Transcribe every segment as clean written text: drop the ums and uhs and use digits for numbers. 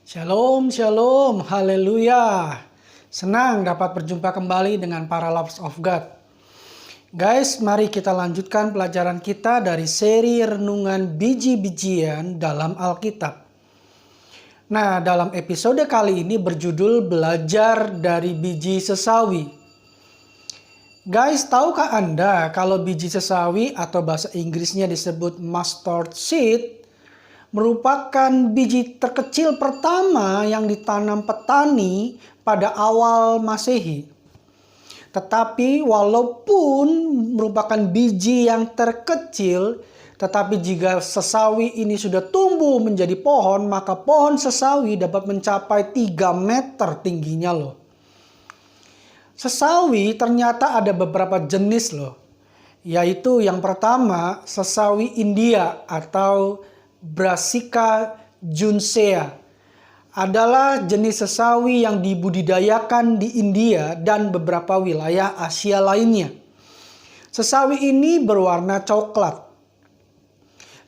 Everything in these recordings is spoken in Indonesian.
Shalom, shalom, haleluya. Senang dapat berjumpa kembali dengan para lovers of God. Guys, mari kita lanjutkan pelajaran kita dari seri renungan biji-bijian dalam Alkitab. Nah, dalam episode kali ini berjudul Belajar dari Biji Sesawi. Guys, tahukah Anda kalau biji sesawi atau bahasa Inggrisnya disebut mustard seed merupakan biji terkecil pertama yang ditanam petani pada awal Masehi. Tetapi walaupun merupakan biji yang terkecil, tetapi jika sesawi ini sudah tumbuh menjadi pohon, maka pohon sesawi dapat mencapai 3 meter tingginya loh. Sesawi ternyata ada beberapa jenis loh. Yaitu yang pertama, sesawi India atau Brassica juncea adalah jenis sesawi yang dibudidayakan di India dan beberapa wilayah Asia lainnya. Sesawi ini berwarna coklat.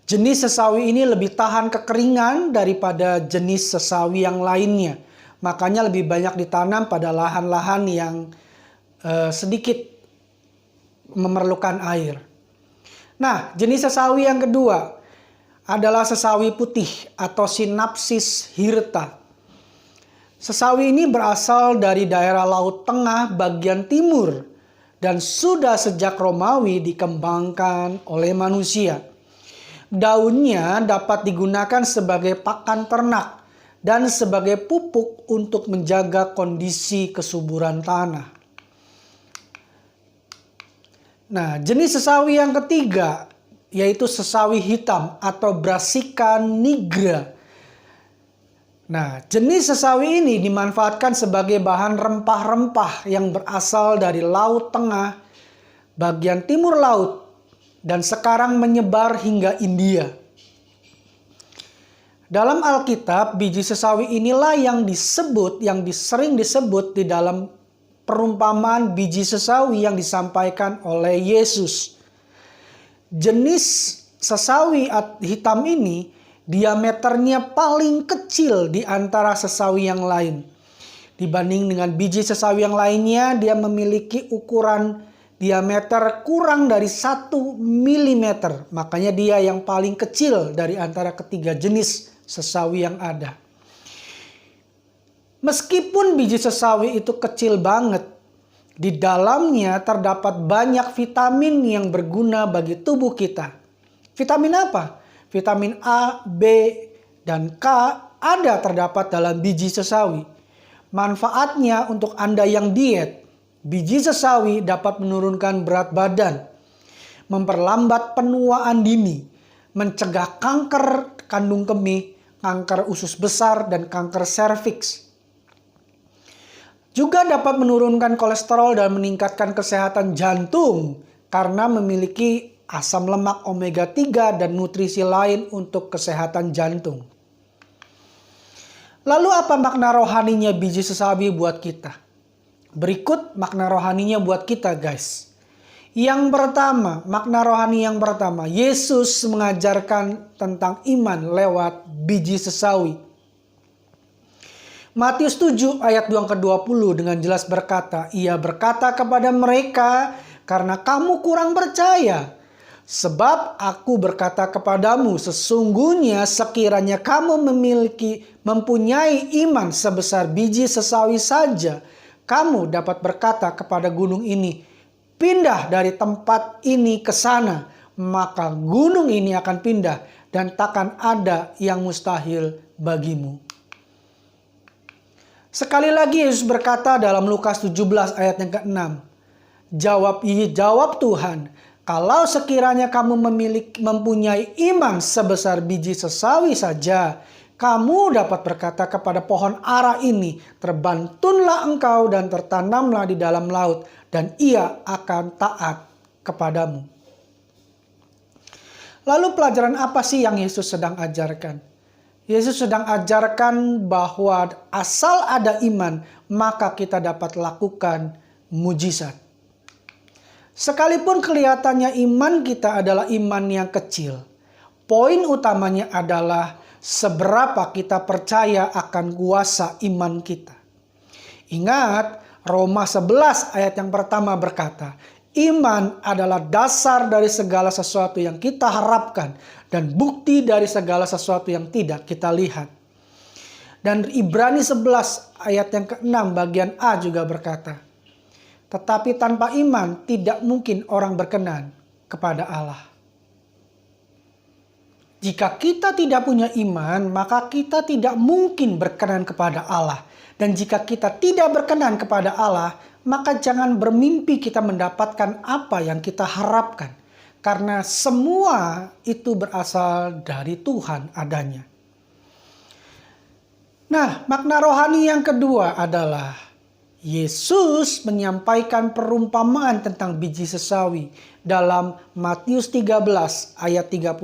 Jenis sesawi ini lebih tahan kekeringan daripada jenis sesawi yang lainnya. Makanya lebih banyak ditanam pada lahan-lahan yang sedikit memerlukan air. Nah, jenis sesawi yang kedua adalah sesawi putih atau Synapsis hirta. Sesawi ini berasal dari daerah Laut Tengah bagian timur dan sudah sejak Romawi dikembangkan oleh manusia. Daunnya dapat digunakan sebagai pakan ternak dan sebagai pupuk untuk menjaga kondisi kesuburan tanah. Nah, jenis sesawi yang ketiga yaitu sesawi hitam atau Brassica nigra. Nah, jenis sesawi ini dimanfaatkan sebagai bahan rempah-rempah yang berasal dari Laut Tengah, bagian timur laut, dan sekarang menyebar hingga India. Dalam Alkitab, biji sesawi inilah yang sering disebut di dalam perumpamaan biji sesawi yang disampaikan oleh Yesus. Jenis sesawi hitam ini diameternya paling kecil di antara sesawi yang lain. Dibanding dengan biji sesawi yang lainnya, dia memiliki ukuran diameter kurang dari 1 mm. Makanya dia yang paling kecil dari antara ketiga jenis sesawi yang ada. Meskipun biji sesawi itu kecil banget, di dalamnya terdapat banyak vitamin yang berguna bagi tubuh kita. Vitamin apa? Vitamin A, B, dan K terdapat dalam biji sesawi. Manfaatnya untuk Anda yang diet, biji sesawi dapat menurunkan berat badan, memperlambat penuaan dini, mencegah kanker kandung kemih, kanker usus besar, dan kanker serviks. Juga dapat menurunkan kolesterol dan meningkatkan kesehatan jantung karena memiliki asam lemak omega 3 dan nutrisi lain untuk kesehatan jantung. Lalu apa makna rohaninya biji sesawi buat kita? Berikut makna rohaninya buat kita, guys. Yang pertama, makna rohani yang pertama, Yesus mengajarkan tentang iman lewat biji sesawi. Matius 7 ayat 2 ke 20 dengan jelas berkata, Ia berkata kepada mereka, karena kamu kurang percaya. Sebab aku berkata kepadamu, sesungguhnya sekiranya kamu mempunyai iman sebesar biji sesawi saja, kamu dapat berkata kepada gunung ini, pindah dari tempat ini ke sana, maka gunung ini akan pindah dan takkan ada yang mustahil bagimu. Sekali lagi Yesus berkata dalam Lukas 17 ayat yang ke-6. Jawab Tuhan, kalau sekiranya kamu mempunyai iman sebesar biji sesawi saja, kamu dapat berkata kepada pohon ara ini, terbantunlah engkau dan tertanamlah di dalam laut, dan ia akan taat kepadamu. Lalu pelajaran apa sih yang Yesus sedang ajarkan? Yesus sedang ajarkan bahwa asal ada iman, maka kita dapat lakukan mujizat. Sekalipun kelihatannya iman kita adalah iman yang kecil, poin utamanya adalah seberapa kita percaya akan kuasa iman kita. Ingat, Roma 11 ayat yang pertama berkata, iman adalah dasar dari segala sesuatu yang kita harapkan dan bukti dari segala sesuatu yang tidak kita lihat. Dan Ibrani 11 ayat yang ke-6 bagian A juga berkata, tetapi tanpa iman tidak mungkin orang berkenan kepada Allah. Jika kita tidak punya iman, maka kita tidak mungkin berkenan kepada Allah. Dan jika kita tidak berkenan kepada Allah, maka jangan bermimpi kita mendapatkan apa yang kita harapkan. Karena semua itu berasal dari Tuhan adanya. Nah, makna rohani yang kedua adalah Yesus menyampaikan perumpamaan tentang biji sesawi dalam Matius 13 ayat 31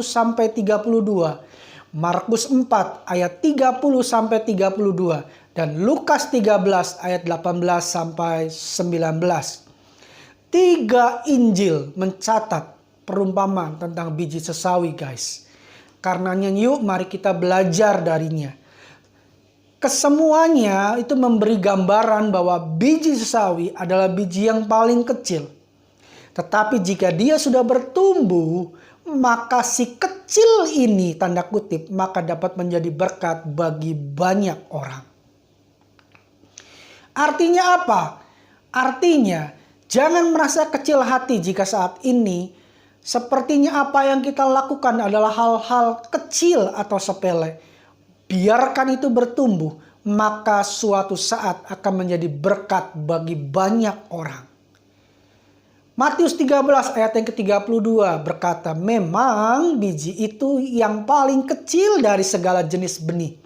sampai 32, Markus 4 ayat 30 sampai 32, dan Lukas 13 ayat 18 sampai 19. 3 Injil mencatat perumpamaan tentang biji sesawi, guys. Karenanya yuk mari kita belajar darinya. Kesemuanya itu memberi gambaran bahwa biji sesawi adalah biji yang paling kecil. Tetapi jika dia sudah bertumbuh, maka si kecil ini, tanda kutip, maka dapat menjadi berkat bagi banyak orang. Artinya apa? Artinya, jangan merasa kecil hati jika saat ini sepertinya apa yang kita lakukan adalah hal-hal kecil atau sepele. Biarkan itu bertumbuh, maka suatu saat akan menjadi berkat bagi banyak orang. Matius 13 ayat yang ke-32 berkata, memang biji itu yang paling kecil dari segala jenis benih.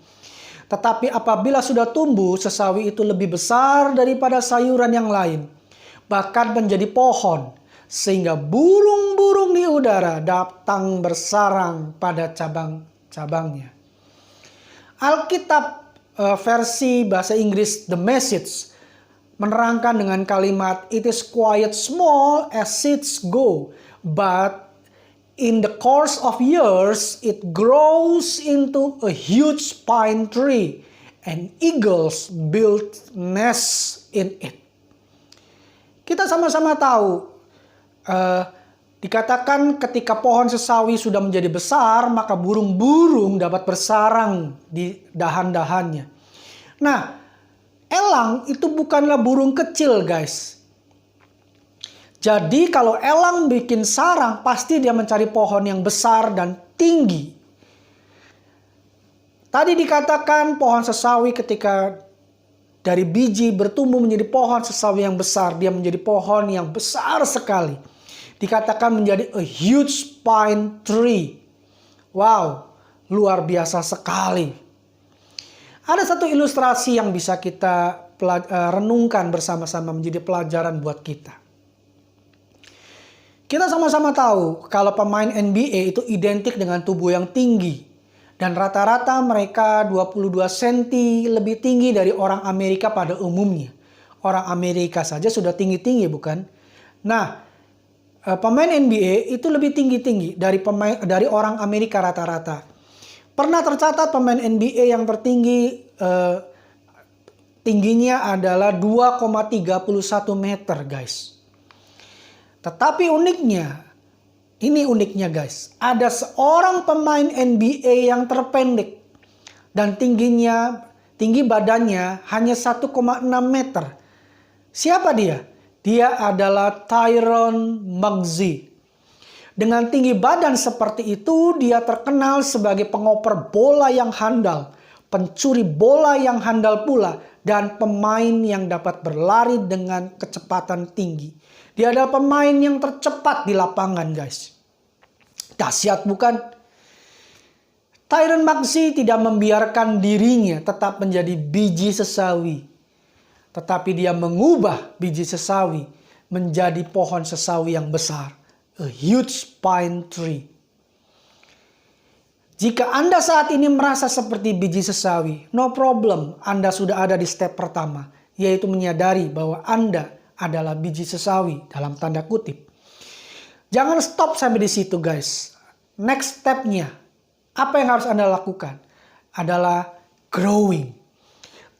Tetapi apabila sudah tumbuh, sesawi itu lebih besar daripada sayuran yang lain, bahkan menjadi pohon, sehingga burung-burung di udara datang bersarang pada cabang-cabangnya. Alkitab versi bahasa Inggris The Message menerangkan dengan kalimat, it is quite small as seeds go, but in the course of years, it grows into a huge pine tree, and eagles build nests in it. Kita sama-sama tahu, dikatakan ketika pohon sesawi sudah menjadi besar, maka burung-burung dapat bersarang di dahan-dahannya. Nah, elang itu bukanlah burung kecil, guys. Jadi kalau elang bikin sarang, pasti dia mencari pohon yang besar dan tinggi. Tadi dikatakan pohon sesawi ketika dari biji bertumbuh menjadi pohon sesawi yang besar, dia menjadi pohon yang besar sekali. Dikatakan menjadi a huge pine tree. Wow, luar biasa sekali. Ada satu ilustrasi yang bisa kita renungkan bersama-sama menjadi pelajaran buat kita. Kita sama-sama tahu kalau pemain NBA itu identik dengan tubuh yang tinggi. Dan rata-rata mereka 22 cm lebih tinggi dari orang Amerika pada umumnya. Orang Amerika saja sudah tinggi-tinggi, bukan? Nah, pemain NBA itu lebih tinggi-tinggi dari orang Amerika rata-rata. Pernah tercatat pemain NBA yang tertinggi tingginya adalah 2,31 meter, guys. Tetapi ini uniknya guys, ada seorang pemain NBA yang terpendek dan tinggi badannya hanya 1,6 meter. Siapa dia? Dia adalah Tyrone Maxey. Dengan tinggi badan seperti itu, dia terkenal sebagai pengoper bola yang handal, pencuri bola yang handal pula, dan pemain yang dapat berlari dengan kecepatan tinggi. Dia adalah pemain yang tercepat di lapangan, guys. Dahsyat bukan? Tyrone Maxey tidak membiarkan dirinya tetap menjadi biji sesawi. Tetapi dia mengubah biji sesawi menjadi pohon sesawi yang besar. A huge pine tree. Jika Anda saat ini merasa seperti biji sesawi, no problem. Anda sudah ada di step pertama, yaitu menyadari bahwa Anda adalah biji sesawi dalam tanda kutip. Jangan stop sampai di situ, guys. Next stepnya Apa yang harus Anda lakukan? Adalah growing.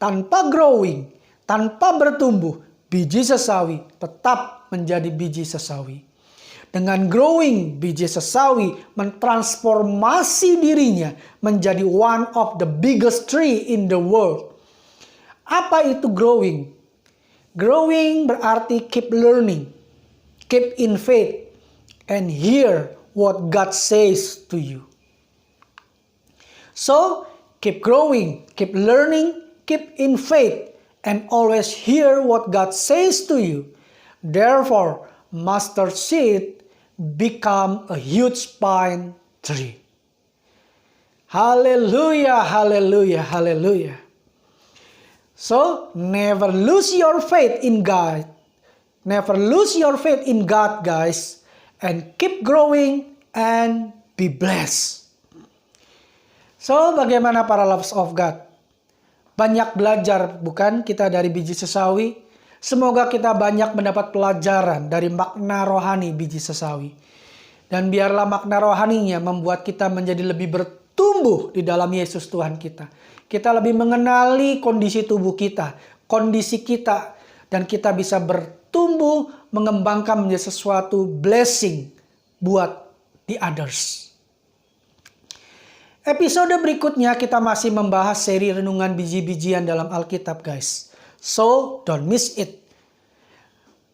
Tanpa growing, tanpa bertumbuh, biji sesawi tetap menjadi biji sesawi. Dengan growing, biji sesawi mentransformasi dirinya menjadi one of the biggest tree in the world. Apa itu growing? Growing berarti keep learning, keep in faith, and hear what God says to you. So, keep growing, keep learning, keep in faith, and always hear what God says to you. Therefore, mustard seed become a huge pine tree. Hallelujah, hallelujah, hallelujah. So, never lose your faith in God. Never lose your faith in God, guys. And keep growing and be blessed. So, bagaimana para lovers of God? Banyak belajar, bukan kita dari biji sesawi? Semoga kita banyak mendapat pelajaran dari makna rohani biji sesawi. Dan biarlah makna rohaninya membuat kita menjadi lebih bertumbuh di dalam Yesus Tuhan kita. Kita lebih mengenali kondisi tubuh kita, kondisi kita, dan kita bisa bertumbuh, mengembangkan menjadi sesuatu blessing buat the others. Episode berikutnya kita masih membahas seri renungan biji-bijian dalam Alkitab, guys. So, don't miss it.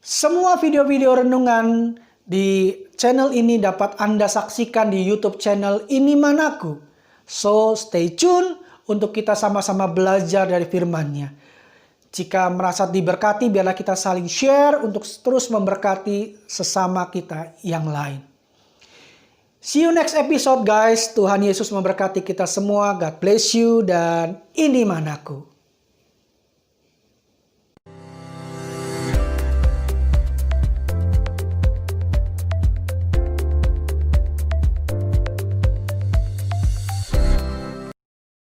Semua video-video renungan di channel ini dapat Anda saksikan di YouTube channel Ini Manaku. So, stay tune untuk kita sama-sama belajar dari firman-Nya. Jika merasa diberkati, biarlah kita saling share untuk terus memberkati sesama kita yang lain. See you next episode, guys. Tuhan Yesus memberkati kita semua. God bless you dan Ini Manaku.